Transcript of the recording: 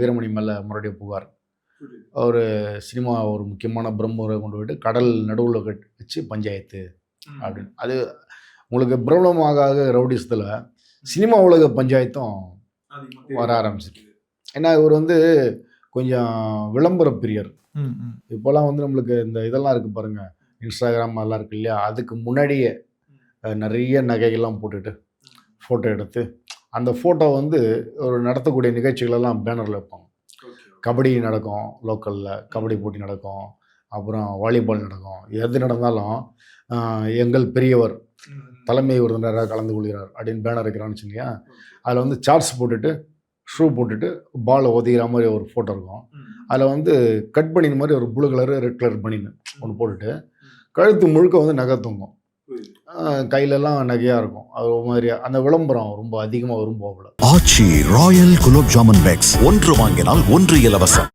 வீரமணி மேலே முறைய புகார். ஒரு சினிமா ஒரு முக்கியமான பிரம்மரை கொண்டு போய்ட்டு கடல் நடுவில் வச்சு பஞ்சாயத்து அப்படின்னு. அது உங்களுக்கு பிரபலமாக ரவுடிசத்தில் சினிமா உலக பஞ்சாயத்தும் வர ஆரம்பிச்சிட்டு. ஏன்னா இவர் கொஞ்சம் விளம்பர பிரியர். இப்போலாம் நம்மளுக்கு இந்த இதெல்லாம் இருக்குது பாருங்கள், இன்ஸ்டாகிராம் அதெல்லாம் இருக்குது இல்லையா, அதுக்கு முன்னாடியே நிறைய நகைகள்லாம் போட்டுட்டு ஃபோட்டோ எடுத்து அந்த ஃபோட்டோ ஒரு நடத்தக்கூடிய நிகழ்ச்சிகளெல்லாம் பேனரில் வைப்பாங்க. கபடி நடக்கும், லோக்கலில் கபடி போட்டி நடக்கும், அப்புறம் வாலிபால் நடக்கும். எது நடந்தாலும் எங்கள் பெரியவர் தலைமை விருந்தினராக கலந்து கொள்கிறார் அப்படின்னு பேனர் வைக்கிறான்னு வச்சுக்கோங்க. அதில் சார்ட்ஸ் போட்டுட்டு ஷூ போட்டுட்டு பால் ஒதிக்கிற மாதிரி ஒரு ஃபோட்டோ இருக்கும். அதில் கட் பனின் மாதிரி ஒரு ப்ளூ கலரு ரெட் கலர் பனின்னு ஒன்று போட்டுட்டு கழுத்து முழுக்க நகை தூங்கும், கையிலெல்லாம் நகையாக இருக்கும். அது ஒரு மாதிரியா அந்த விளம்பரம் ரொம்ப அதிகமாக விரும்புவாப்புல. ஆச்சி ராயல் குலோப் ஜாமுன் பேக்ஸ் 1 வாங்கினால் 1 இலவசம்.